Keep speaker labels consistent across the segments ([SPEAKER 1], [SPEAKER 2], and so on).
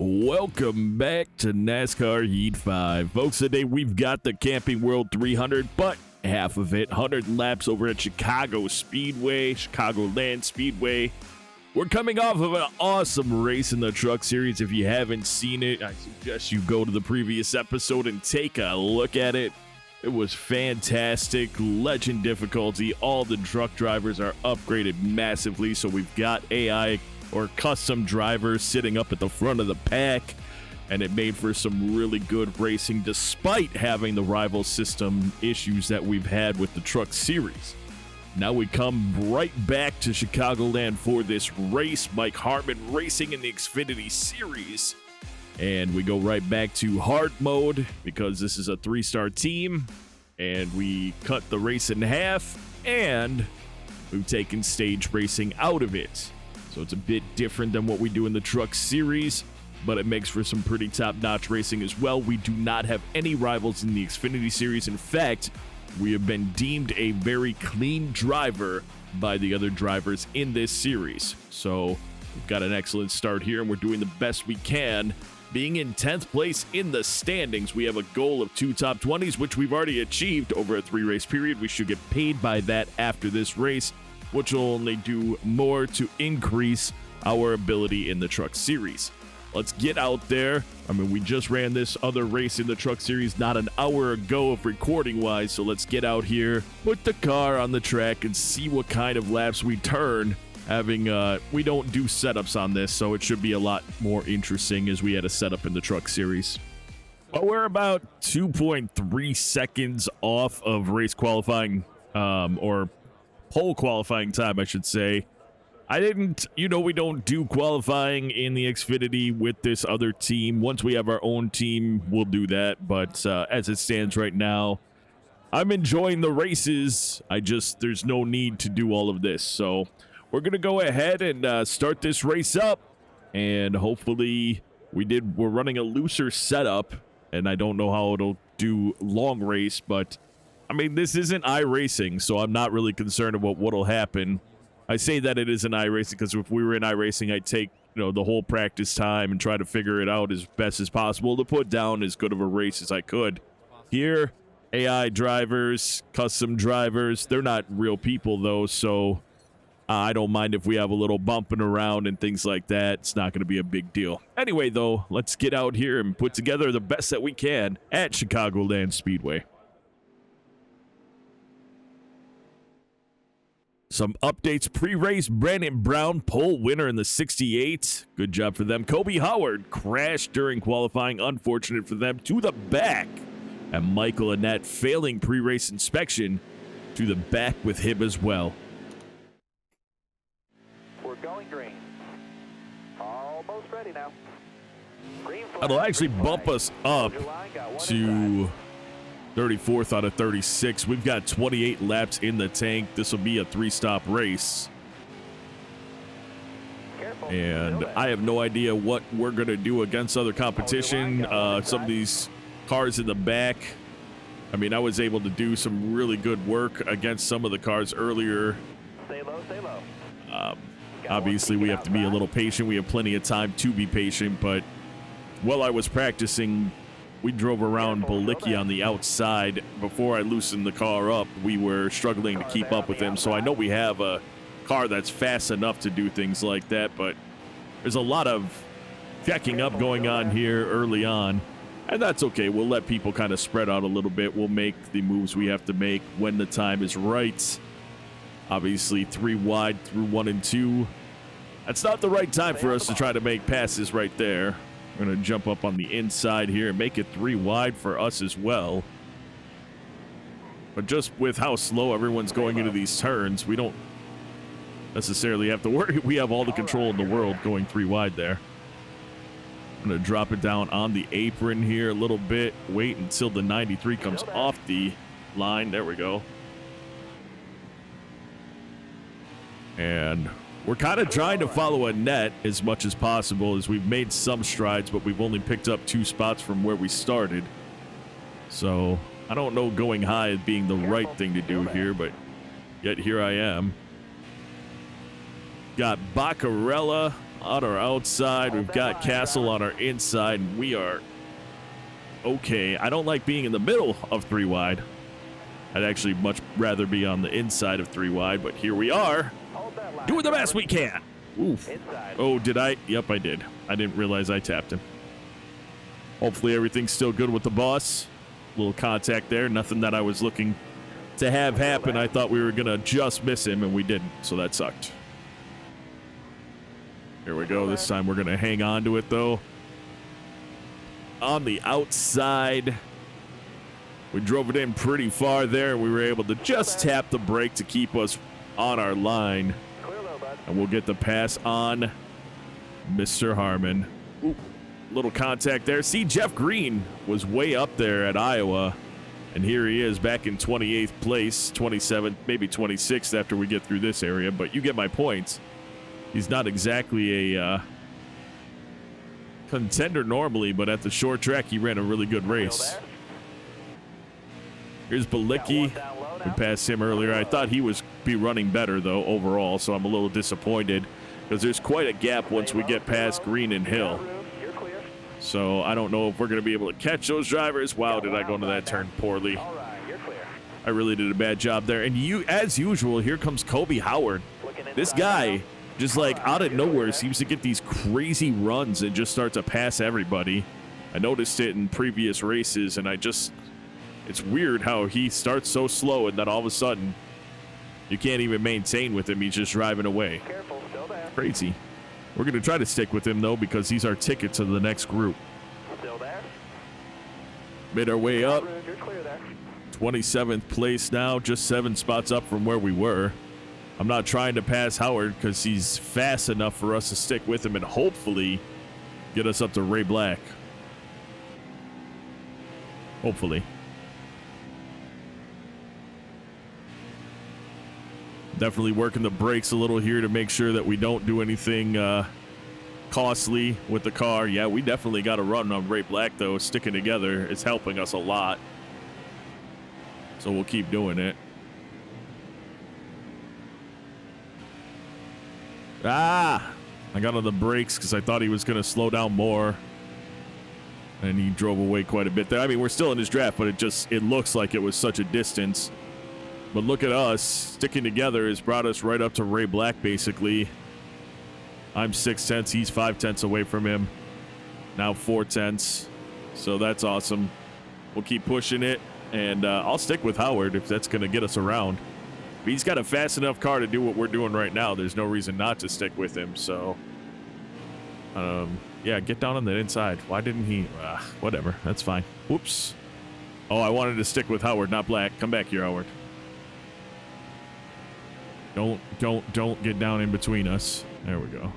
[SPEAKER 1] Welcome back to NASCAR Heat 5. Folks, today we've got the Camping World 300, but half of it, 100 laps over at Chicagoland Speedway. We're coming off of an awesome race in the Truck Series. If you haven't seen it, I suggest you go to the previous episode and take a look at it. It was fantastic, legend difficulty. All the truck drivers are upgraded massively, so we've got AI or custom drivers sitting up at the front of the pack, and it made for some really good racing despite having the rival system issues that we've had with the Truck Series. Now we come right back to Chicagoland for this race. Mike Hartman racing in the Xfinity Series. And we go right back to hard mode because this is a 3-star team. And we cut the race in half, and we've taken stage racing out of it. So it's a bit different than what we do in the Truck Series, but it makes for some pretty top-notch racing as well. We do not have any rivals in the Xfinity Series. In fact, we have been deemed a very clean driver by the other drivers in this series. So we've got an excellent start here, and we're doing the best we can. Being in 10th place in the standings, we have a goal of 2 top 20s, which we've already achieved over a 3-race period. We should get paid by that after this race, which will only do more to increase our ability in the Truck Series. Let's get out there. I mean, we just ran this other race in the Truck Series not an hour ago of recording-wise, so let's get out here, put the car on the track, and see what kind of laps we turn. We don't do setups on this, so it should be a lot more interesting as we had a setup in the Truck Series. Well, we're about 2.3 seconds off of race qualifying, or pole qualifying time, I should say. We don't do qualifying in the Xfinity with this other team. Once we have our own team, we'll do that. But as it stands right now, I'm enjoying the races. There's no need to do all of this. So we're going to go ahead and start this race up. And hopefully we're running a looser setup. And I don't know how it'll do long race, but I mean, this isn't iRacing, so I'm not really concerned about what'll happen. I say that it isn't iRacing because if we were in iRacing, I'd take the whole practice time and try to figure it out as best as possible to put down as good of a race as I could. Here, AI drivers, custom drivers, they're not real people though, so I don't mind if we have a little bumping around and things like that. It's not going to be a big deal. Anyway, though, let's get out here and put together the best that we can at Chicagoland Speedway. Some updates pre-race. Brandon Brown, pole winner in the 68. Good job for them. Kobe Howard crashed during qualifying. Unfortunate for them. To the back. And Michael Annette failing pre-race inspection. To the back with him as well.
[SPEAKER 2] We're going green. Almost ready now. Green flag.
[SPEAKER 1] That'll actually bump us up to 34th out of 36. We've got 28 laps in the tank. This will be a 3-stop race. And I have no idea what we're going to do against other competition. Some of these cars in the back. I mean, I was able to do some really good work against some of the cars earlier.
[SPEAKER 2] Stay low, stay low.
[SPEAKER 1] Obviously, we have to be a little patient. We have plenty of time to be patient. But while I was practicing, we drove around Balicki on the outside. Before I loosened the car up, we were struggling to keep up with him. So I know we have a car that's fast enough to do things like that, but there's a lot of checking up going on here early on, and that's okay. We'll let people kind of spread out a little bit. We'll make the moves we have to make when the time is right. Obviously, 3 wide through 1 and 2. That's not the right time for us to try to make passes right there. We're going to jump up on the inside here and make it 3 wide for us as well. But just with how slow everyone's going into these turns, we don't necessarily have to worry. We have all the control in the world going 3 wide there. I'm going to drop it down on the apron here a little bit. Wait until the 93 comes off the line. There we go. And we're kind of trying to follow a net as much as possible, as we've made some strides, but we've only picked up 2 spots from where we started. So I don't know going high as being the right thing to do here, but yet here I am. Got Baccarella on our outside. We've got Castle on our inside. And we are okay. I don't like being in the middle of 3 wide. I'd actually much rather be on the inside of 3 wide, but here we are, doing the best we can. Oof. Oh, did I? Yep, I did. I didn't realize I tapped him. Hopefully everything's still good with the boss. Little contact there. Nothing that I was looking to have happen. I thought we were going to just miss him, and we didn't, so that sucked. Here we go. This time we're going to hang on to it, though. On the outside, we drove it in pretty far there, and we were able to just tap the brake to keep us on our line. And we'll get the pass on Mr. Harmon. Ooh. Little contact there. See, Jeff Green was way up there at Iowa, and here he is back in 28th place, 27th, maybe 26th after we get through this area, but you get my points. He's not exactly a contender normally, but at the short track, he ran a really good race. Here's Balicki. We passed him earlier. I thought he was be running better, though, overall, so I'm a little disappointed because there's quite a gap once we get past Green and Hill. So I don't know if we're going to be able to catch those drivers. Wow, did I go into that turn poorly. I really did a bad job there. And as usual, here comes Kobe Howard. This guy, just like out of nowhere, seems to get these crazy runs and just start to pass everybody. I noticed it in previous races, and it's weird how he starts so slow, and then all of a sudden, you can't even maintain with him. He's just driving away. Crazy. We're going to try to stick with him, though, because he's our ticket to the next group. Made our way up. 27th place now, just 7 spots up from where we were. I'm not trying to pass Howard because he's fast enough for us to stick with him and hopefully get us up to Ray Black. Hopefully. Definitely working the brakes a little here to make sure that we don't do anything costly with the car. Yeah, we definitely got a run on Ray Black, though. Sticking together is helping us a lot. So we'll keep doing it. I got on the brakes because I thought he was going to slow down more. And he drove away quite a bit there. I mean, we're still in his draft, but it looks like it was such a distance. But look at us. Sticking together has brought us right up to Ray Black, basically. I'm 6/10. He's 5/10 away from him. Now 4/10. So that's awesome. We'll keep pushing it. And I'll stick with Howard if that's going to get us around. But he's got a fast enough car to do what we're doing right now. There's no reason not to stick with him. So, yeah, get down on the inside. Why didn't he? Whatever. That's fine. Whoops. Oh, I wanted to stick with Howard, not Black. Come back here, Howard. Don't get down in between us. There we go.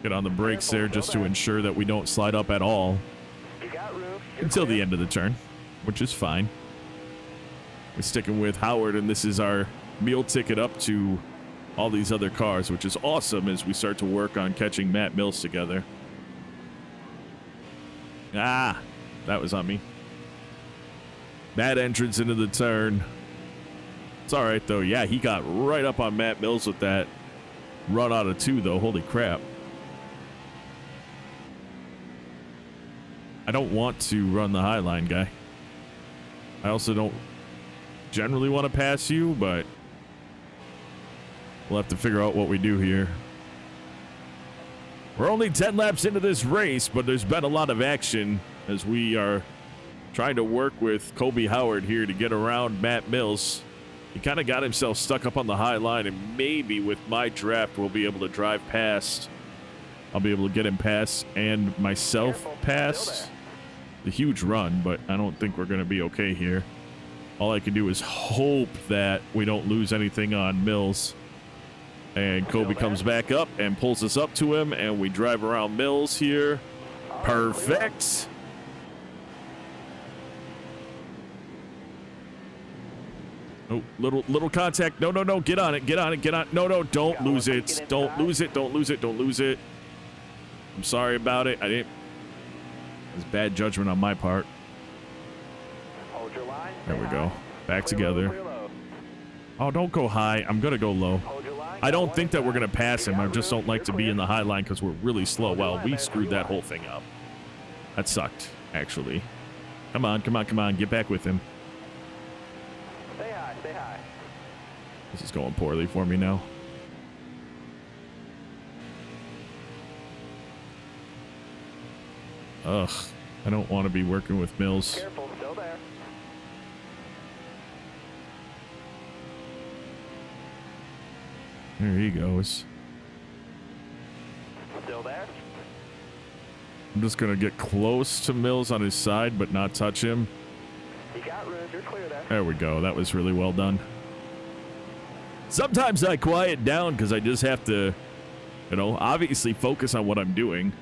[SPEAKER 1] Get on the brakes there just to ensure that we don't slide up at all until the end of the turn, which is fine. We're sticking with Howard, and this is our meal ticket up to all these other cars, which is awesome as we start to work on catching Matt Mills together. That was on me. Bad entrance into the turn. It's all right, though. Yeah, he got right up on Matt Mills with that run out of 2, though. Holy crap. I don't want to run the high line, guy. I also don't generally want to pass you, but we'll have to figure out what we do here. We're only 10 laps into this race, but there's been a lot of action as we are trying to work with Kobe Howard here to get around Matt Mills. He kind of got himself stuck up on the high line, and maybe with my draft, we'll be able to drive past. I'll be able to get him past and myself past. The huge run, but I don't think we're going to be okay here. All I can do is hope that we don't lose anything on Mills. And Kobe comes back up and pulls us up to him, and we drive around Mills here. Perfect. Oh, little contact. No. Get on it. No, don't lose it. Don't lose it. I'm sorry about it. It was bad judgment on my part. There we go. Back together. Oh, don't go high. I'm going to go low. I don't think that we're going to pass him. I just don't like to be in the high line because we're really slow. Well, we screwed that whole thing up. That sucked, actually. Come on, come on, come on. Get back with him.
[SPEAKER 2] Stay high, stay high.
[SPEAKER 1] This is going poorly for me now. Ugh. I don't want to be working with Mills.
[SPEAKER 2] Careful, still there.
[SPEAKER 1] There he goes.
[SPEAKER 2] Still there.
[SPEAKER 1] I'm just going to get close to Mills on his side, but not touch him.
[SPEAKER 2] You got room, you're clear there.
[SPEAKER 1] There we go. That was really well done. Sometimes I quiet down because I just have to, you know, obviously focus on what I'm doing.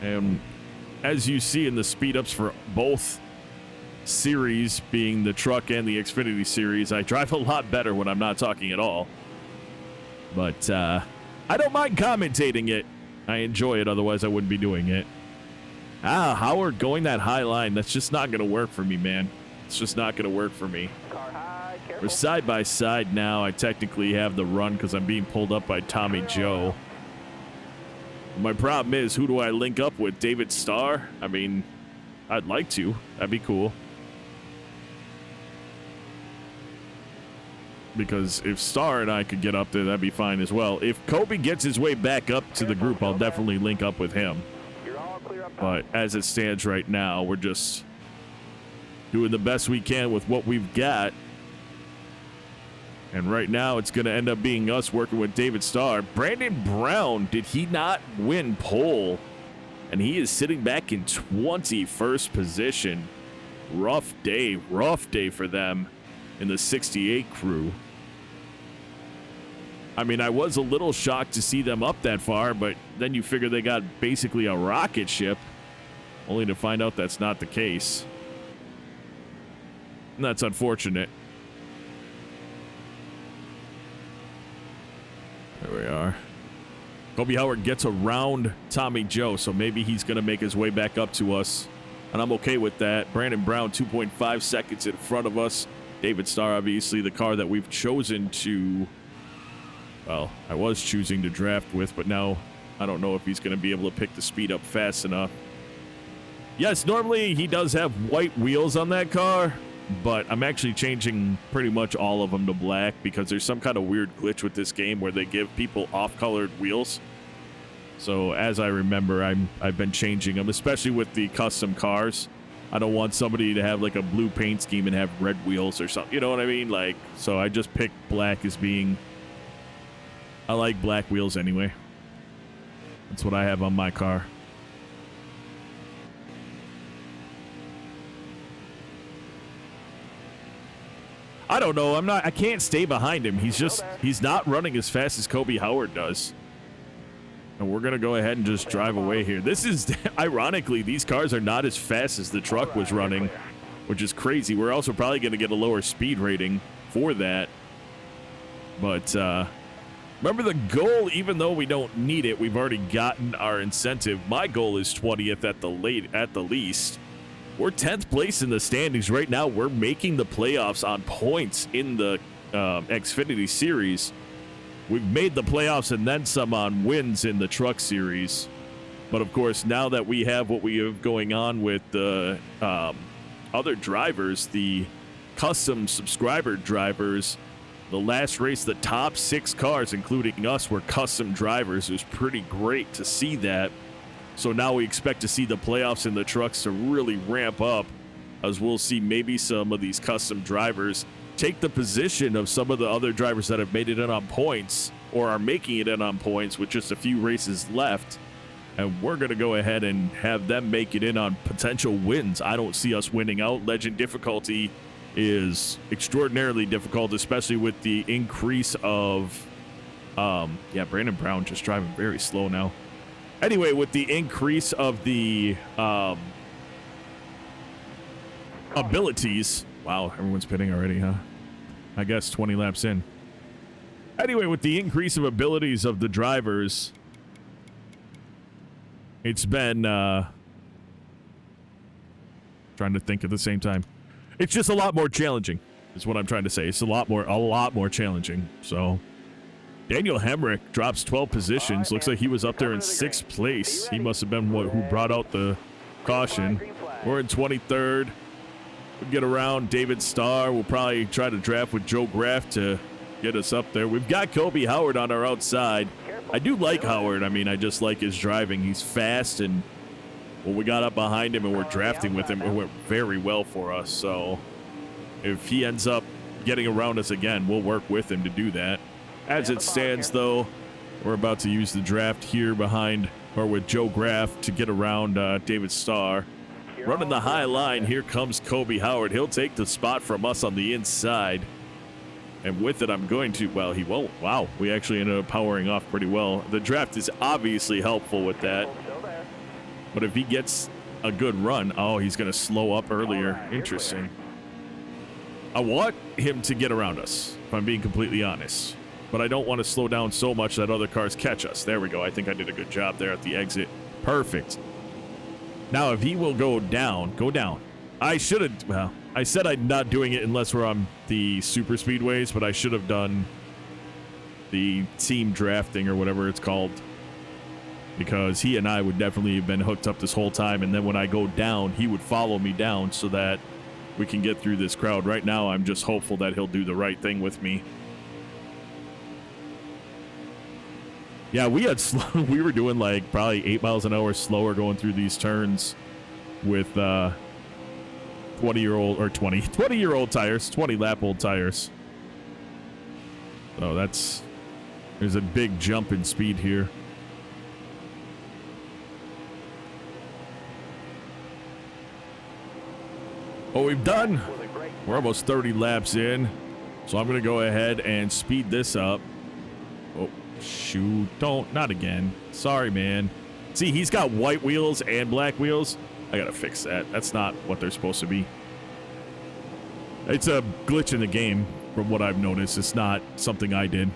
[SPEAKER 1] And as you see in the speed ups for both series, being the truck and the Xfinity series, I drive a lot better when I'm not talking at all. But I don't mind commentating it. I enjoy it, otherwise I wouldn't be doing it. Howard going that high line, that's just not going to work for me, man. It's just not going to work for me.
[SPEAKER 2] Car high, careful.
[SPEAKER 1] We're side by side now. I technically have the run because I'm being pulled up by Tommy Joe. My problem is, who do I link up with? David Starr? I mean, I'd like to. That'd be cool. Because if Starr and I could get up there, that'd be fine as well. If Kobe gets his way back up to the group, I'll definitely link up with him.
[SPEAKER 2] You're all clear up.
[SPEAKER 1] But as it stands right now, we're just doing the best we can with what we've got. And right now, it's going to end up being us working with David Starr. Brandon Brown, did he not win pole? And he is sitting back in 21st position. Rough day for them in the 68 crew. I mean, I was a little shocked to see them up that far, but then you figure they got basically a rocket ship, only to find out that's not the case. And that's unfortunate. There we are. Kobe Howard gets around Tommy Joe, so maybe he's going to make his way back up to us, and I'm okay with that. Brandon Brown, 2.5 seconds in front of us. David Starr, obviously, the car that we've chosen to, well, I was choosing to draft with, but now I don't know if he's going to be able to pick the speed up fast enough. Yes, normally he does have white wheels on that car, but I'm actually changing pretty much all of them to black because there's some kind of weird glitch with this game where they give people off-colored wheels. So as I remember, I've been changing them, especially with the custom cars. I don't want somebody to have like a blue paint scheme and have red wheels or something. You know what I mean? Like, so I just picked black as being, I like black wheels anyway. That's what I have on my car. I don't know. I can't stay behind him. He's not running as fast as Kobe Howard does. And we're going to go ahead and just drive away here. This is, ironically, these cars are not as fast as the truck was running, which is crazy. We're also probably going to get a lower speed rating for that. But remember the goal, even though we don't need it, we've already gotten our incentive. My goal is 20th at the least. We're 10th place in the standings right now. We're making the playoffs on points in the Xfinity series. We've made the playoffs and then some on wins in the truck series. But of course, now that we have what we have going on with the other drivers, the custom subscriber drivers, the last race, the top 6 cars, including us, were custom drivers. It was pretty great to see that. So now we expect to see the playoffs in the trucks to really ramp up, as we'll see maybe some of these custom drivers take the position of some of the other drivers that have made it in on points or are making it in on points with just a few races left. And we're going to go ahead and have them make it in on potential wins. I don't see us winning out. Legend difficulty is extraordinarily difficult, especially with the increase of, Brandon Brown just driving very slow now. Anyway, with the increase of the abilities. Wow, everyone's pitting already, huh? I guess 20 laps in. Anyway, with the increase of abilities of the drivers, it's been trying to think at the same time. It's just a lot more challenging. is what I'm trying to say. It's a lot more challenging. So Daniel Hemrick drops 12 positions. Looks like he was up there in 6th place. He must have been who brought out the caution. We're in 23rd. We'll get around David Starr. We'll probably try to draft with Joe Graff to get us up there. We've got Kobe Howard on our outside. I do like Howard. I mean, I just like his driving. He's fast, and when we got up behind him and we're drafting with him, it went very well for us. So if he ends up getting around us again, we'll work with him to do that. As it stands, though, we're about to use the draft here behind or with Joe Graff to get around David Starr. Running the high line, here comes Kobe Howard. He'll take the spot from us on the inside. And with it, I'm going to, well, he won't. Wow, we actually ended up powering off pretty well. The draft is obviously helpful with that. But if he gets a good run, oh, he's going to slow up earlier. Interesting. I want him to get around us, if I'm being completely honest. But I don't want to slow down so much that other cars catch us. There we go. I think I did a good job there at the exit. Perfect. Now, if he will go down. I should have, well, I said I'm not doing it unless we're on the super speedways, but I should have done the team drafting or whatever it's called, because he and I would definitely have been hooked up this whole time. And then when I go down, he would follow me down so that we can get through this crowd. Right now, I'm just hopeful that he'll do the right thing with me. Yeah, we were doing like probably 8 miles an hour slower going through these turns with 20-year-old tires, 20-lap-old tires. So there's a big jump in speed here. What we've done, we're almost 30 laps in, so I'm going to go ahead and speed this up. Oh, shoot. Not again. Sorry, man. See, he's got white wheels and black wheels. I got to fix that. That's not what they're supposed to be. It's a glitch in the game, from what I've noticed. It's not something I did.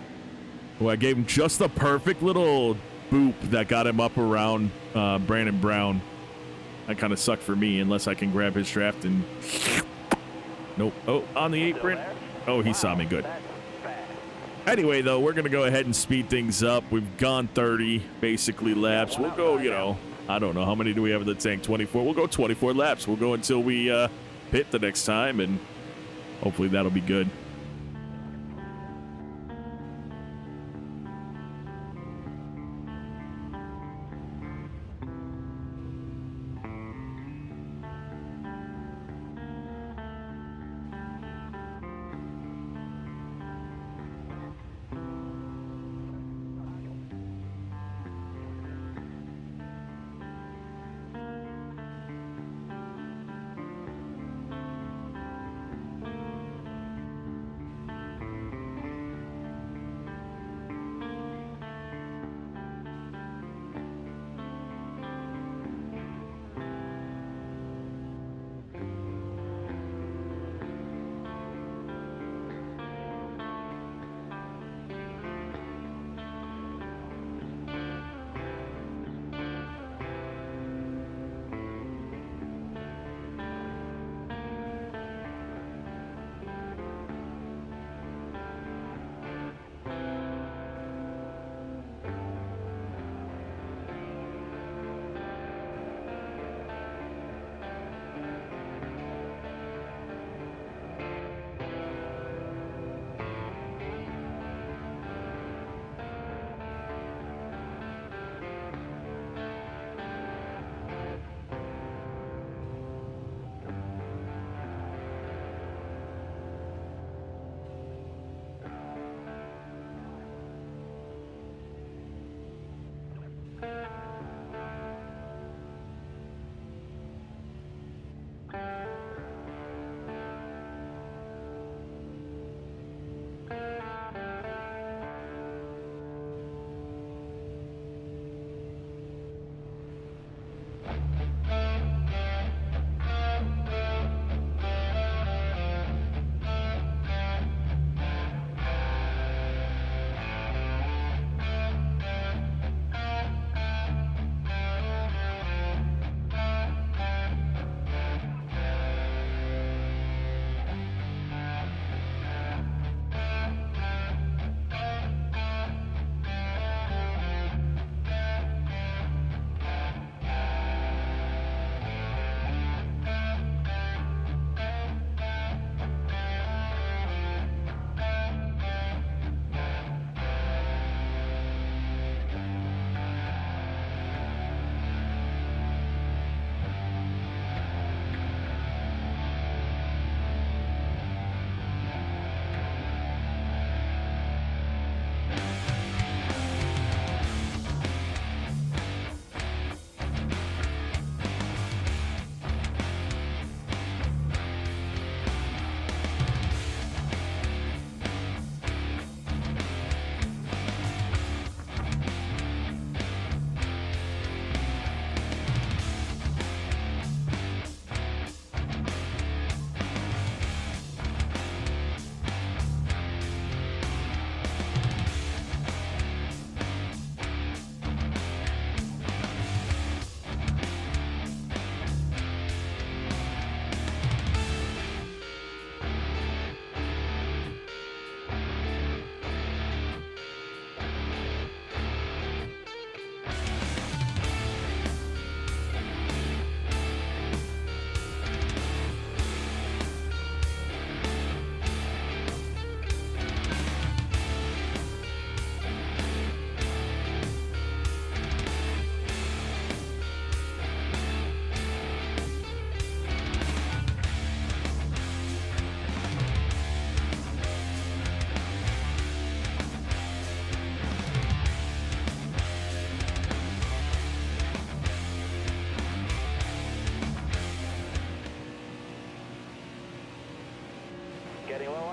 [SPEAKER 1] Oh, I gave him just the perfect little boop that got him up around Brandon Brown. That kind of sucked for me, unless I can grab his draft and... Nope. Oh, on the apron. Oh, he saw me. Good. Anyway, though, we're going to go ahead and speed things up. We've gone 30, basically, laps. We'll go, I don't know. How many do we have in the tank? 24. We'll go 24 laps. We'll go until we pit the next time, and hopefully that'll be good.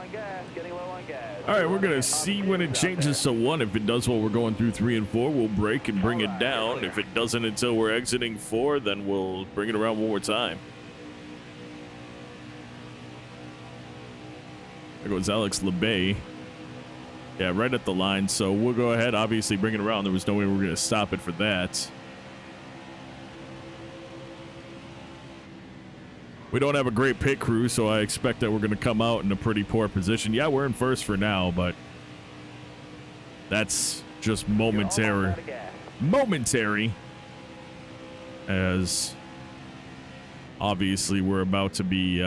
[SPEAKER 2] on gas, getting low on gas.
[SPEAKER 1] All right, we're going to see when it changes to 1. If it does while we're going through 3 and 4, we'll brake and bring it down. If it doesn't until we're exiting 4, then we'll bring it around one more time. There goes Alex LeBay. Yeah, right at the line. So we'll go ahead, obviously bring it around. There was no way we were going to stop it for that. We don't have a great pit crew, so I expect that we're going to come out in a pretty poor position. Yeah, we're in first for now, but that's just momentary. Momentary. As obviously we're about to be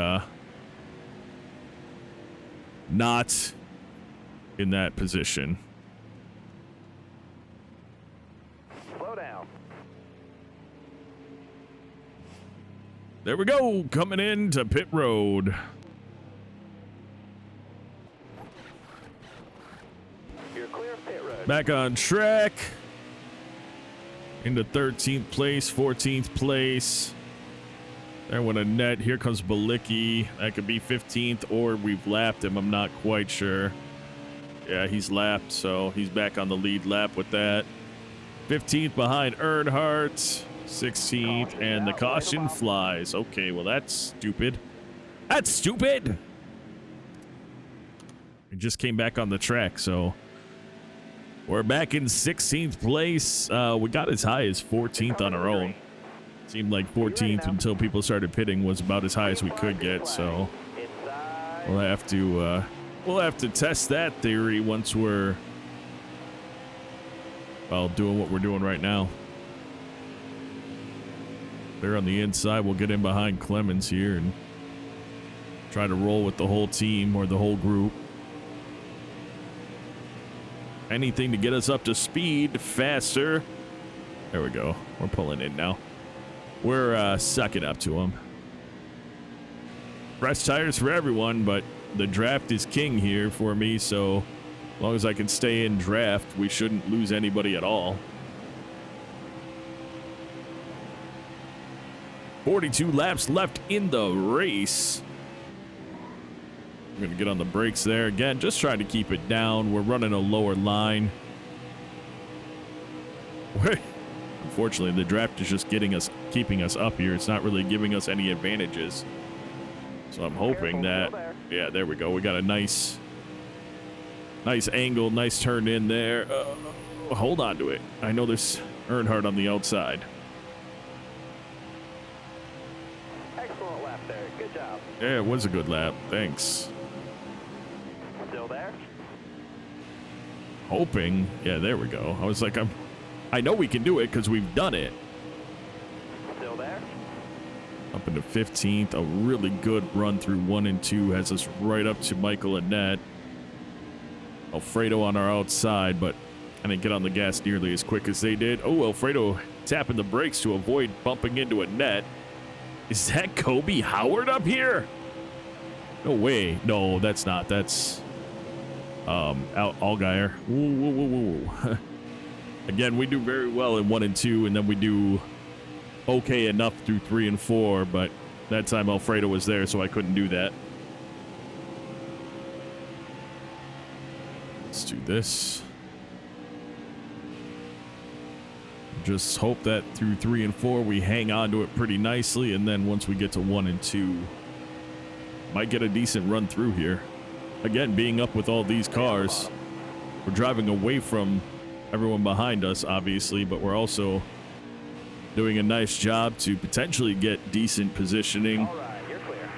[SPEAKER 1] not in that position.
[SPEAKER 2] Slow down.
[SPEAKER 1] There we go, coming into pit road.
[SPEAKER 2] You're clear of pit road.
[SPEAKER 1] Back on track. Into 13th place, 14th place. There went a net. Here comes Balicki. That could be 15th, or we've lapped him. I'm not quite sure. Yeah, he's lapped, so he's back on the lead lap with that. 15th behind Earnhardt. 16th, and the caution flies. Okay, well, that's stupid. That's stupid! We just came back on the track, so we're back in 16th place. We got as high as 14th on our own. Seemed like 14th until people started pitting was about as high as we could get, so we'll have to test that theory once we're, well, doing what we're doing right now. They're on the inside. We'll get in behind Clemens here and try to roll with the whole team or the whole group. Anything to get us up to speed faster. There we go. We're pulling in now. We're sucking up to them. Fresh tires for everyone, but the draft is king here for me, so as long as I can stay in draft, we shouldn't lose anybody at all. 42 laps left in the race. We're going to get on the brakes there. Again, just trying to keep it down. We're running a lower line. Unfortunately, the draft is just keeping us up here. It's not really giving us any advantages. So I'm hoping that, yeah, there we go. We got a nice angle, nice turn in there. Hold on to it. I know there's Earnhardt on the outside.
[SPEAKER 2] Excellent lap there. Good job.
[SPEAKER 1] Yeah, it was a good lap. Thanks.
[SPEAKER 2] Still there?
[SPEAKER 1] Hoping. Yeah, there we go. I was like, I know we can do it because we've done it.
[SPEAKER 2] Still there?
[SPEAKER 1] Up into 15th. A really good run through 1 and 2 has us right up to Michael and Ned. Alfredo on our outside, but I didn't get on the gas nearly as quick as they did. Oh, Alfredo tapping the brakes to avoid bumping into a net. Is that Kobe Howard up here? No way. No, that's not. That's Allgaier. Whoa. Again, we do very well in 1 and 2, and then we do okay enough through 3 and 4, but that time Alfredo was there, so I couldn't do that. Let's do this. Just hope that through 3 and 4 we hang on to it pretty nicely, and then once we get to 1 and 2, might get a decent run through here. Again, being up with all these cars, we're driving away from everyone behind us, obviously, but we're also doing a nice job to potentially get decent positioning.
[SPEAKER 2] All right, you're clear.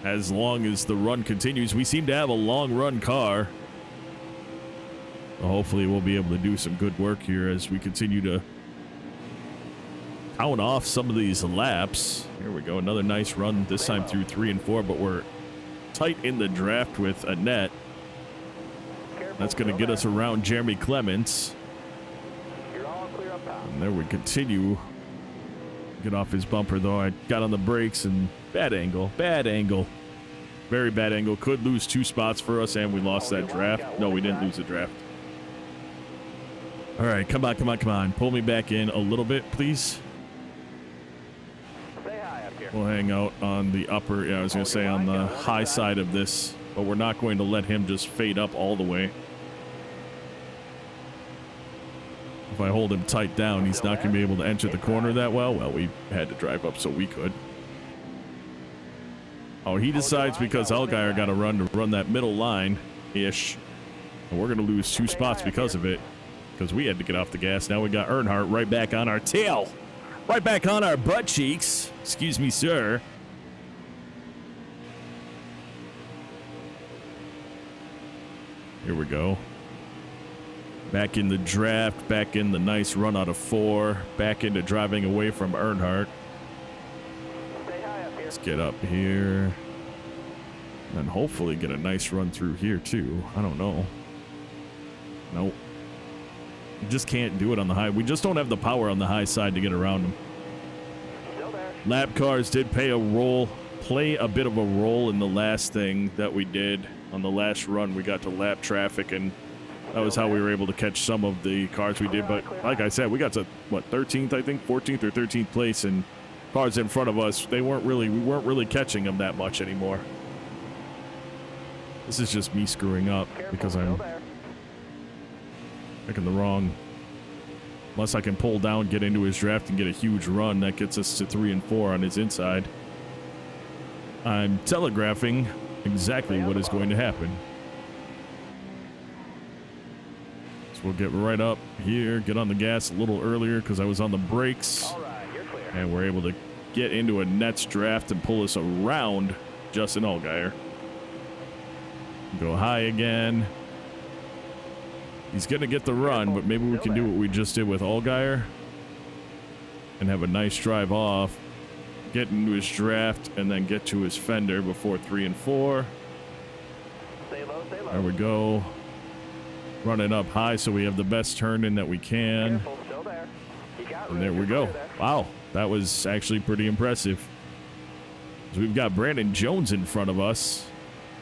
[SPEAKER 1] As long as the run continues. We seem to have a long run car. Hopefully we'll be able to do some good work here as we continue to count off some of these laps. Here we go, another nice run, this time through 3 and 4, but we're tight in the draft with Annette. That's going to get us around Jeremy Clements.
[SPEAKER 2] You're all clear up top.
[SPEAKER 1] And there we continue. Get off his bumper, though. I got on the brakes and bad angle. Very bad angle. Could lose 2 spots for us, and we lost that draft. No, we didn't lose the draft. All right, come on. Pull me back in a little bit, please.
[SPEAKER 2] Stay high up here.
[SPEAKER 1] We'll hang out on the upper, yeah, I was going to say on the high side of this. but we're not going to let him just fade up all the way. If I hold him tight down, he's not going to be able to enter the corner that well. Well, we had to drive up so we could. Oh, he decides because Allgaier got to run that middle line-ish. And we're going to lose 2 spots because of it. Because we had to get off the gas. Now we got Earnhardt right back on our tail. Right back on our butt cheeks. Excuse me, sir. Here we go. Back in the draft, back in the nice run out of 4, back into driving away from Earnhardt. Let's get up here. And hopefully get a nice run through here too. I don't know. Nope. You just can't do it on the high. We just don't have the power on the high side to get around them. Lap cars did play a bit of a role in the last thing that we did. On the last run, we got to lap traffic, and that was how we were able to catch some of the cars we did. But like I said, we got to, what, 13th, I think? 14th or 13th place, and cars in front of us, we weren't really catching them that much anymore. This is just me screwing up because I'm picking the wrong. Unless I can pull down, get into his draft, and get a huge run, that gets us to 3 and 4 on his inside. I'm telegraphing exactly what is going to happen. So we'll get right up here, get on the gas a little earlier because I was on the brakes. And we're able to get into a Nets draft and pull us around Justin Allgaier. Go high again. He's going to get the run, but maybe we can do what we just did with Allgaier and have a nice drive off, get into his draft, and then get to his fender before 3 and 4.
[SPEAKER 2] Stay low, stay low.
[SPEAKER 1] There we go. Running up high so we have the best turn in that we can.
[SPEAKER 2] Careful, still there. You got
[SPEAKER 1] And there we
[SPEAKER 2] room,
[SPEAKER 1] go.
[SPEAKER 2] you're there.
[SPEAKER 1] Wow, that was actually pretty impressive. So we've got Brandon Jones in front of us,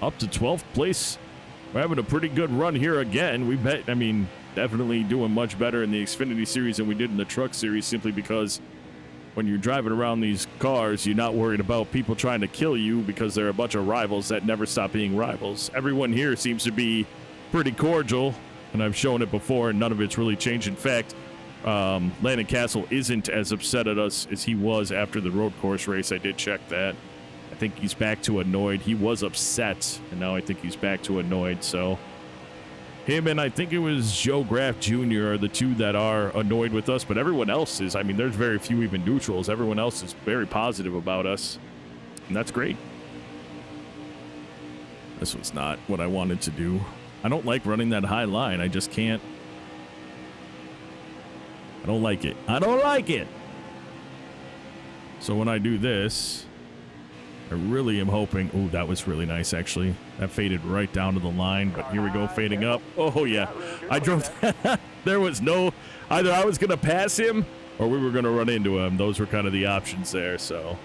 [SPEAKER 1] up to 12th place. We're having a pretty good run here again. Definitely doing much better in the Xfinity series than we did in the Truck series, simply because when you're driving around these cars, you're not worried about people trying to kill you because they're a bunch of rivals that never stop being rivals. Everyone here seems to be pretty cordial, and I've shown it before, and none of it's really changed. In fact, Landon Castle isn't as upset at us as he was after the road course race. I did check that. I think he's back to annoyed. He was upset, and now I think he's back to annoyed. So him and I think it was Joe Graff Jr. are the two that are annoyed with us, but everyone else is. There's very few even neutrals. Everyone else is very positive about us, and that's great. This was not what I wanted to do. I don't like running that high line. I just can't. I don't like it. I don't like it. So when I do this, I really am hoping. Oh, that was really nice, actually. That faded right down to the line, but here we go, fading up. Oh, yeah. I drove. There was no. Either I was going to pass him or we were going to run into him. Those were kind of the options there, so.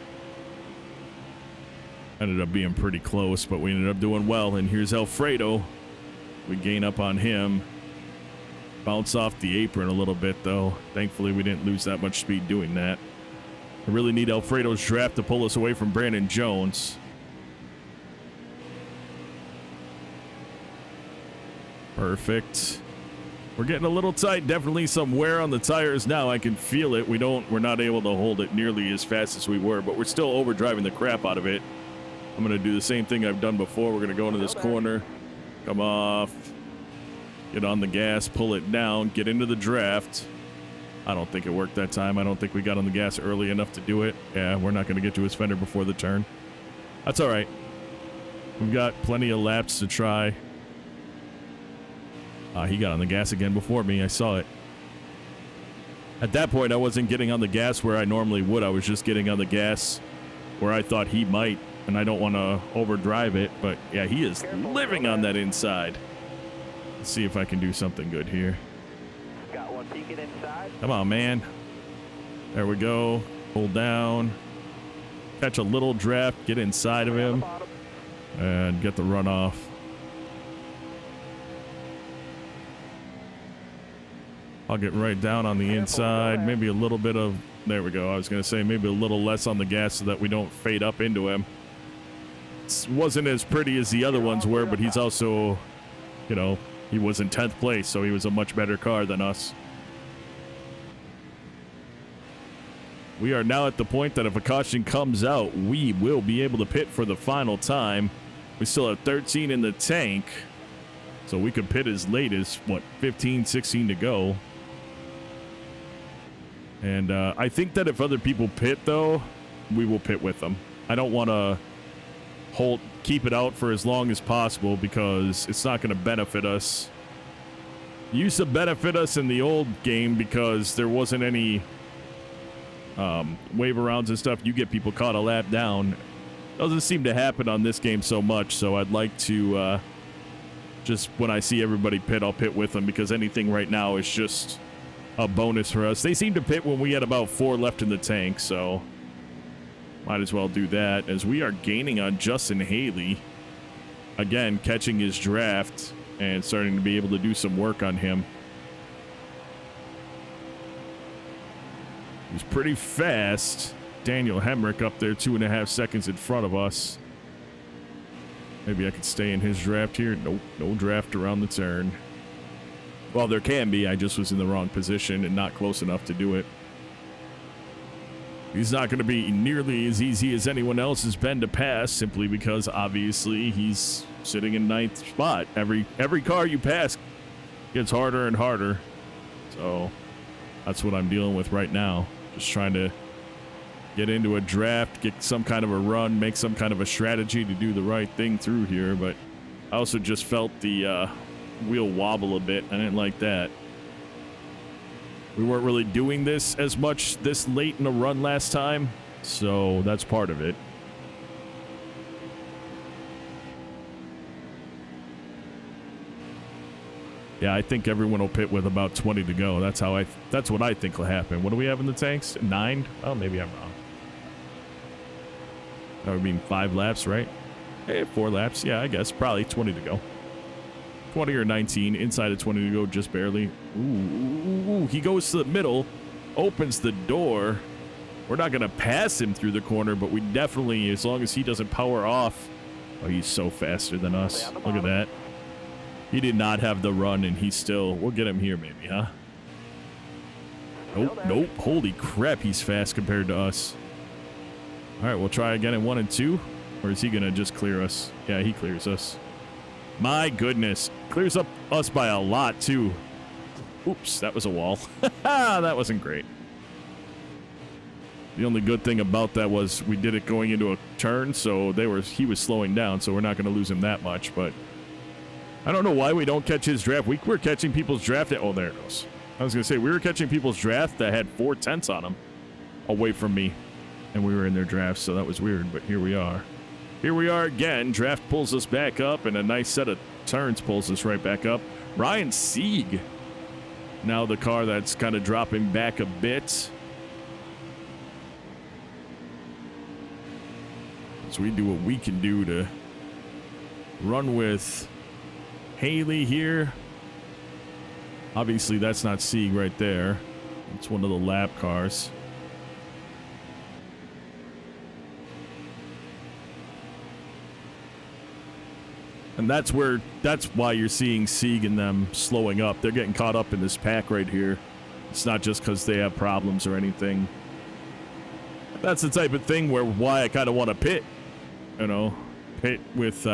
[SPEAKER 1] Ended up being pretty close, but we ended up doing well. And here's Alfredo. We gain up on him. Bounce off the apron a little bit, though. Thankfully, we didn't lose that much speed doing that. I really need Alfredo's draft to pull us away from Brandon Jones. Perfect. We're getting a little tight. Definitely some wear on the tires now. I can feel it. We're not able to hold it nearly as fast as we were, but we're still overdriving the crap out of it. I'm going to do the same thing I've done before. We're going to go into this corner, come off, get on the gas, pull it down, get into the draft. I don't think it worked that time. I don't think we got on the gas early enough to do it. Yeah, we're not going to get to his fender before the turn. That's all right. We've got plenty of laps to try. He got on the gas again before me. I saw it. At that point, I wasn't getting on the gas where I normally would. I was just getting on the gas where I thought he might, and I don't want to overdrive it. But, yeah, he is living on that inside. Let's see if I can do something good here.
[SPEAKER 2] Got one peeking inside.
[SPEAKER 1] Come on, man. There we go. Pull down. Catch a little draft. Get inside of him. And get the run off. I'll get right down on the inside. Maybe a little bit of... There we go. I was going to say maybe a little less on the gas so that we don't fade up into him. wasn't as pretty as the other ones were, but he's also, you know, he was in 10th place, so he was a much better car than us. We are now at the point that if a caution comes out, we will be able to pit for the final time. We still have 13 in the tank, so we could pit as late as, what, 15, 16 to go. And I think that if other people pit, though, we will pit with them. I don't want to keep it out for as long as possible because it's not going to benefit us. It used to benefit us in the old game because there wasn't any wave arounds and stuff. You get people caught a lap down. Doesn't seem to happen on this game so much, so I'd like to just when I see everybody pit, I'll pit with them because anything right now is just a bonus for us. They seem to pit when we had about 4 left in the tank, so might as well do that as we are gaining on Justin Haley. Again, catching his draft and starting to be able to do some work on him. He's pretty fast. Daniel Hemrick up there 2.5 seconds in front of us. Maybe I could stay in his draft here. Nope, no draft around the turn. Well, there can be. I just was in the wrong position and not close enough to do it. He's not going to be nearly as easy as anyone else has been to pass simply because obviously he's sitting in 9th spot. Every car you pass gets harder and harder. So that's what I'm dealing with right now. Just trying to get into a draft, get some kind of a run, make some kind of a strategy to do the right thing through here. But I also just felt the wheel wobble a bit. I didn't like that. We weren't really doing this as much this late in a run last time, so that's part of it. Yeah, I think everyone will pit with about 20 to go. That's what I think will happen. What do we have in the tanks? 9? Oh, maybe I'm wrong. That would mean 5 laps, right? Hey, 4 laps. Yeah, I guess probably 20 to go. 20 or 19, inside of 20 to go, just barely. Ooh, he goes to the middle, opens the door. We're not going to pass him through the corner, but we definitely, as long as he doesn't power off. Oh, he's so faster than us. Look at that. He did not have the run, and he's still, we'll get him here maybe, huh? Nope. Holy crap, he's fast compared to us. All right, we'll try again in 1 and 2. Or is he going to just clear us? Yeah, he clears us. My goodness. Clears up us by a lot, too. Oops, that was a wall. That wasn't great. The only good thing about that was we did it going into a turn, so he was slowing down, so we're not going to lose him that much, but I don't know why we don't catch his draft. We were catching people's draft. Oh, there it goes. I was going to say, we were catching people's draft that had 4 tenths on them away from me, and we were in their draft, so that was weird, but here we are. Here we are again. Draft pulls us back up, and a nice set of turns pulls us right back up. Ryan Sieg, now the car that's kind of dropping back a bit. So we do what we can do to run with Haley here. Obviously, that's not Sieg right there. It's one of the lap cars. And that's why you're seeing Sieg and them slowing up. They're getting caught up in this pack right here. It's not just because they have problems or anything. That's the type of thing why I kind of want to pit. You know, pit with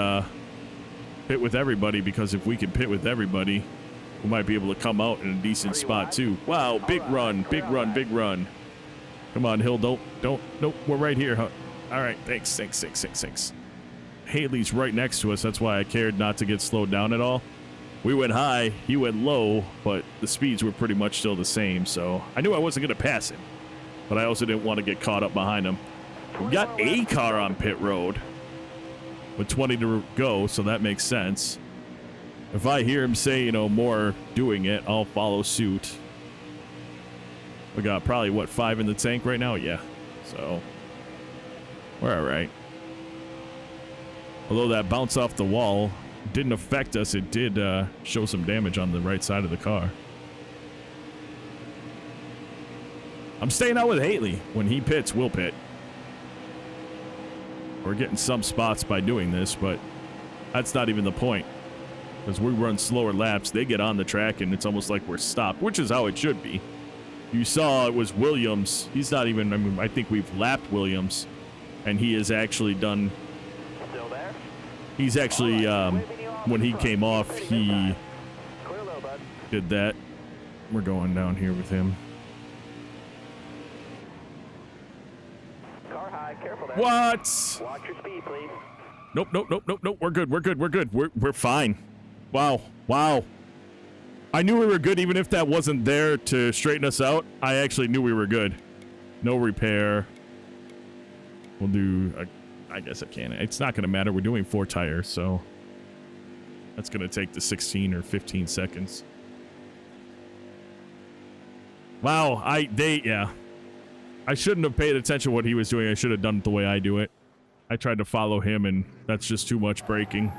[SPEAKER 1] everybody, because if we can pit with everybody, we might be able to come out in a decent spot too. Wow, big run. Come on, Hill, don't, nope, we're right here, huh? All right, thanks. Haley's right next to us. That's why I cared not to get slowed down at all. We went high, he went low, but the speeds were pretty much still the same, so I knew I wasn't going to pass him, but I also didn't want to get caught up behind him. We got a car on pit road with 20 to go, so that makes sense. If I hear him say, you know, more doing it, I'll follow suit. We got probably, what, 5 in the tank right now? Yeah, so we're all right. Although that bounce off the wall didn't affect us, it did show some damage on the right side of the car. I'm staying out with Haley. When he pits, we'll pit. We're getting some spots by doing this, but that's not even the point. Because we run slower laps, they get on the track, and it's almost like we're stopped, which is how it should be. You saw it was Williams. He's not even, I mean, I think we've lapped Williams, and he has actually done...
[SPEAKER 2] Still there?
[SPEAKER 1] He's actually, when he came off, he did that. We're going down here with him.
[SPEAKER 2] Car high, careful there.
[SPEAKER 1] What?
[SPEAKER 2] Watch your speed, please.
[SPEAKER 1] Nope, nope, nope, nope, nope. We're good, we're good, we're good. We're fine. Wow, wow. I knew we were good even if that wasn't there to straighten us out. I actually knew we were good. No repair. We'll do, I guess I can. It's not going to matter. We're doing 4 tires, so that's going to take the 16 or 15 seconds. Wow, yeah. I shouldn't have paid attention to what he was doing. I should have done it the way I do it. I tried to follow him, and that's just too much braking.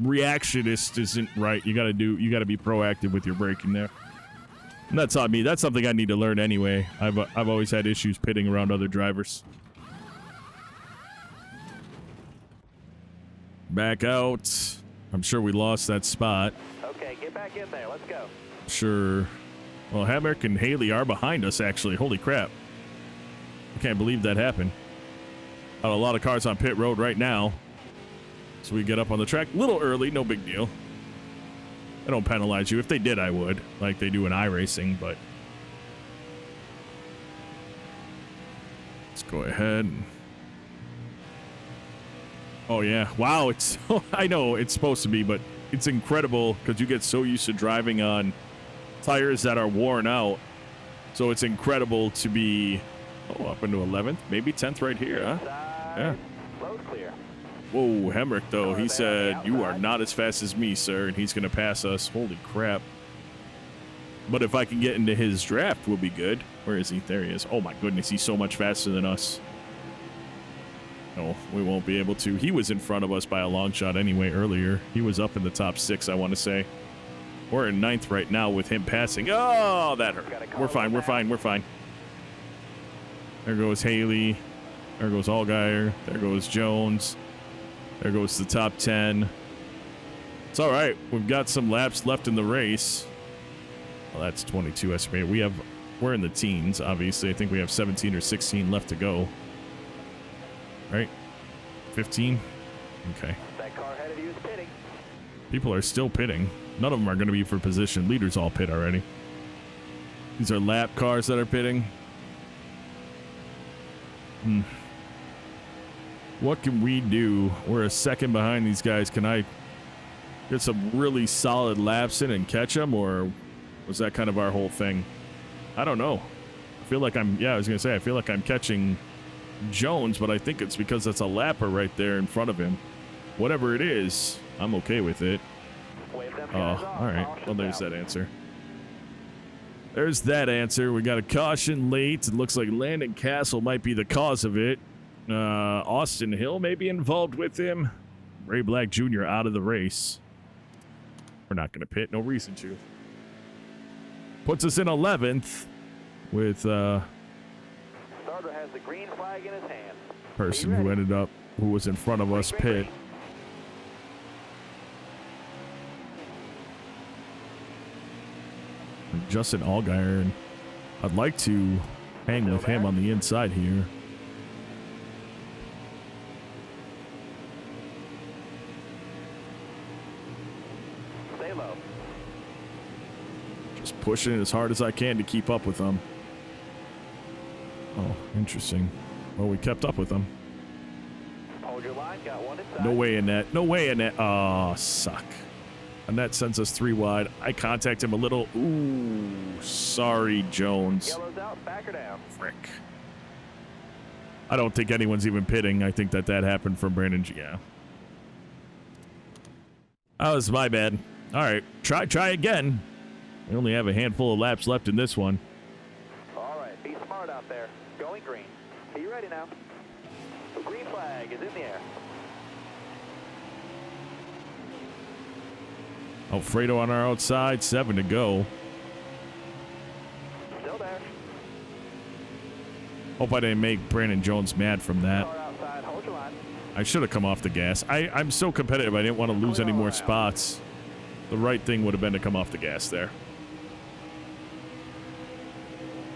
[SPEAKER 1] Reactionist isn't right. You gotta be proactive with your braking there. And that's on me. That's something I need to learn anyway. I've always had issues pitting around other drivers. Back out. I'm sure we lost that spot.
[SPEAKER 2] Okay, get back in there. Let's go.
[SPEAKER 1] Sure. Well, Hamrick and Haley are behind us, actually. Holy crap. I can't believe that happened. Got a lot of cars on pit road right now. So we get up on the track a little early, no big deal. I don't penalize you. If they did, I would, like they do in iRacing, but let's go ahead. Oh yeah, wow, it's, I know it's supposed to be, but it's incredible because you get so used to driving on tires that are worn out. So it's incredible to be, up into 11th, maybe 10th right here, huh? Yeah.
[SPEAKER 2] Road clear.
[SPEAKER 1] Whoa, Hemrick, though, he said, you are not as fast as me, sir, and he's going to pass us. Holy crap. But if I can get into his draft, we'll be good. Where is he? There he is. Oh, my goodness, he's so much faster than us. No, we won't be able to. He was in front of us by a long shot anyway earlier. He was up in the top 6, I want to say. We're in 9th right now with him passing. Oh, that hurt. We're fine, we're fine, we're fine. There goes Haley. There goes Allgaier. There goes Jones. There goes the top 10. It's all right. We've got some laps left in the race. Well, that's 22 estimated. We're in the teens, obviously. I think we have 17 or 16 left to go. Right? 15? Okay.
[SPEAKER 2] That car ahead of you is pitting.
[SPEAKER 1] People are still pitting. None of them are going to be for position. Leaders all pit already. These are lap cars that are pitting. What can we do? We're a second behind these guys. Can I get some really solid laps in and catch them, or was that kind of our whole thing? I don't know. I feel like I was going to say, I feel like I'm catching Jones, but I think it's because that's a lapper right there in front of him. Whatever it is, I'm okay with it. Oh, all right. Well, there's that answer. There's that answer. We got a caution late. It looks like Landon Castle might be the cause of it. Austin Hill may be involved with him. Ray Black Jr. out of the race. We're not going to pit. No reason to. Puts us in 11th with
[SPEAKER 2] Starter has the green flag in his hand.
[SPEAKER 1] Person who was in front of us pit. Justin Allgaier, and I'd like to hang with him on the inside here.
[SPEAKER 2] Stay low.
[SPEAKER 1] Just pushing as hard as I can to keep up with them. Oh, interesting. Well, we kept up with them.
[SPEAKER 2] Hold your line, got one inside.
[SPEAKER 1] No way in that. No way in that. Oh, suck. And that sends us 3 wide. I contact him a little. Ooh, sorry, Jones.
[SPEAKER 2] Yellow's out, back her down.
[SPEAKER 1] Frick. I don't think anyone's even pitting. I think that happened from Brandon G. Yeah. That was my bad. All right, try again. We only have a handful of laps left in this one.
[SPEAKER 2] All right, be smart out there. Going green. Are you ready now? The green flag is in the air.
[SPEAKER 1] Alfredo on our outside, 7 to go.
[SPEAKER 2] Still there.
[SPEAKER 1] Hope I didn't make Brandon Jones mad from that.
[SPEAKER 2] Car outside, hold your line.
[SPEAKER 1] I should have come off the gas. I'm so competitive. I didn't want to lose any more spots. The right thing would have been to come off the gas there.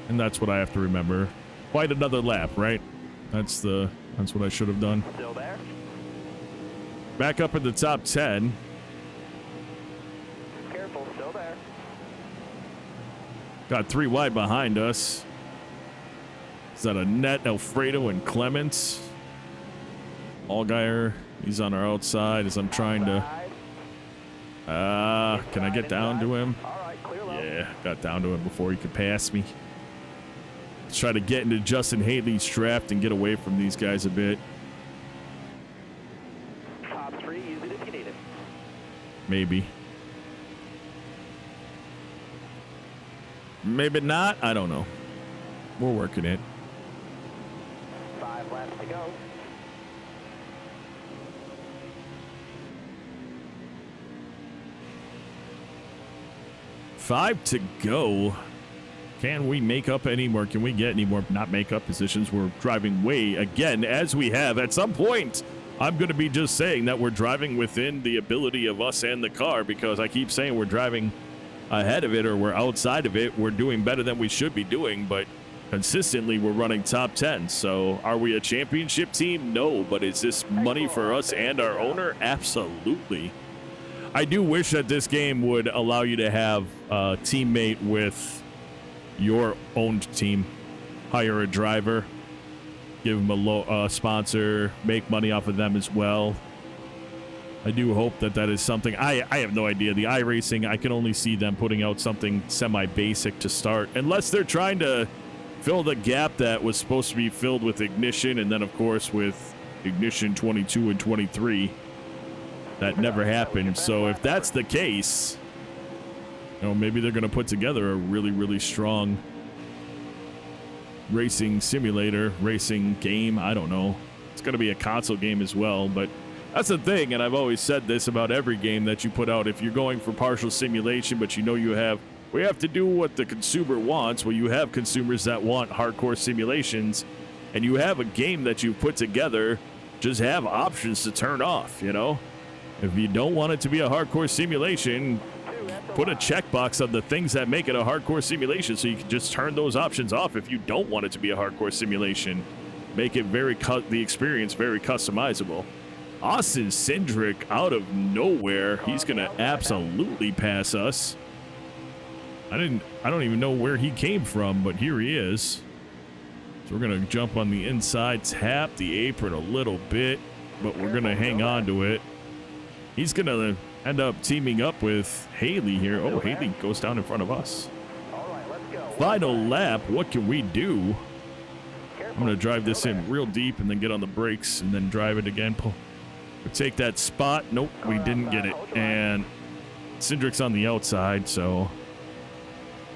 [SPEAKER 1] And that's what I have to remember. Quite another lap, right? That's what I should have done.
[SPEAKER 2] Still there?
[SPEAKER 1] Back up in the top 10.
[SPEAKER 2] Careful, still there.
[SPEAKER 1] Got 3 wide behind us. Is that a net? Alfredo and Clements. Allgaier, he's on our outside as I'm trying to... can I get down to him? Yeah, got down to him before he could pass me. Let's try to get into Justin Haley's draft and get away from these guys a bit.
[SPEAKER 2] Top 3, use it if you need it.
[SPEAKER 1] Maybe. Maybe not. I don't know. We're working it.
[SPEAKER 2] 5 laps to go.
[SPEAKER 1] 5 to go. Can we make up any more? Can we get any more not make up positions? We're driving way again, as we have at some point. I'm going to be just saying that we're driving within the ability of us and the car, because I keep saying we're driving ahead of it or we're outside of it. We're doing better than we should be doing, but consistently we're running top 10. So are we a championship team? No, but is this money for us and our owner? Absolutely. I do wish that this game would allow you to have a teammate with your owned team. Hire a driver, give them a sponsor, make money off of them as well. I do hope that that is something. I have no idea. The iRacing, I can only see them putting out something semi-basic to start, unless they're trying to fill the gap that was supposed to be filled with Ignition, and then of course with Ignition 22 and 23. That never happened. So if that's the case, you know, maybe they're going to put together a really, really strong racing simulator, racing game. I don't know. It's going to be a console game as well, but that's the thing, and I've always said this about every game that you put out. If you're going for partial simulation, but you know we have to do what the consumer wants. Well, you have consumers that want hardcore simulations, and you have a game that you've put together, just have options to turn off, you know? If you don't want it to be a hardcore simulation, put a checkbox on the things that make it a hardcore simulation so you can just turn those options off if you don't want it to be a hardcore simulation. Make it the experience very customizable. Austin Cindric out of nowhere. He's going to absolutely pass us. I don't even know where he came from, but here he is. So we're going to jump on the inside, tap the apron a little bit, but we're going to hang on to it. He's going to end up teaming up with Haley here. Oh, Haley goes down in front of us. Final lap. What can we do? I'm going to drive this in real deep and then get on the brakes and then drive it again. We'll take that spot. Nope, we didn't get it. And Cindric's on the outside, so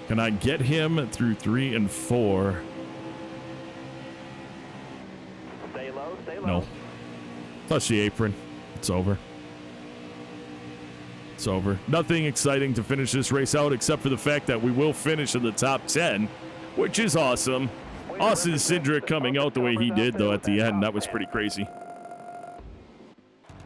[SPEAKER 1] can I get him through 3 and 4?
[SPEAKER 2] Stay low, stay low.
[SPEAKER 1] No. Touch the apron. It's over. It's over. Nothing exciting to finish this race out except for the fact that we will finish in the top 10, which is awesome. Austin Cindric coming out the way he did, though, at the end. That was pretty crazy.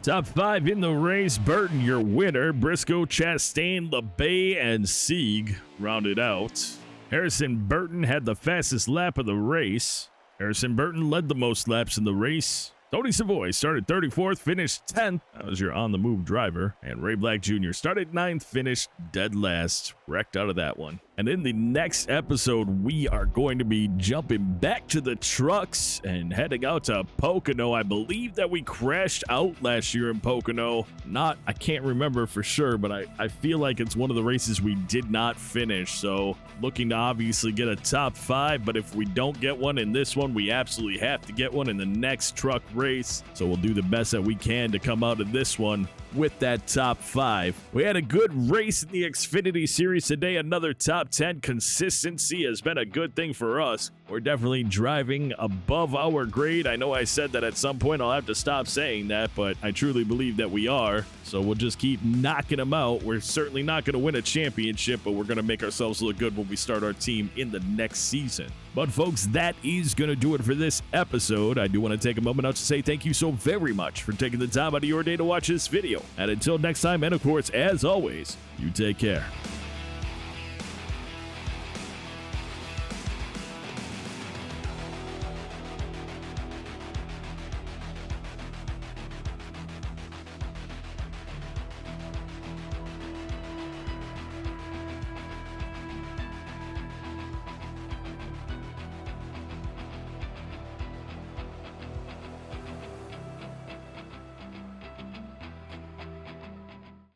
[SPEAKER 1] Top 5 in the race. Burton, your winner. Briscoe, Chastain, LeBay, and Sieg rounded out. Harrison Burton had the fastest lap of the race. Harrison Burton led the most laps in the race. Tony Savoy started 34th, finished 10th. That was your on-the-move driver. And Ray Black Jr. started 9th, finished dead last. Wrecked out of that one. And in the next episode, we are going to be jumping back to the trucks and heading out to Pocono. I believe that we crashed out last year in Pocono. I can't remember for sure, but I feel like it's one of the races we did not finish. So looking to obviously get a top 5, but if we don't get one in this one, we absolutely have to get one in the next truck race. So we'll do the best that we can to come out of this one with that top 5. We had a good race in the Xfinity series today, another top 10. Consistency has been a good thing for us. We're definitely driving above our grade. I know I said that at some point I'll have to stop saying that, but I truly believe that we are. So we'll just keep knocking them out. We're certainly not going to win a championship, but we're going to make ourselves look good when we start our team in the next season. But folks, that is going to do it for this episode. I do want to take a moment out to say thank you so very much for taking the time out of your day to watch this video. And until next time, and of course, as always, you take care.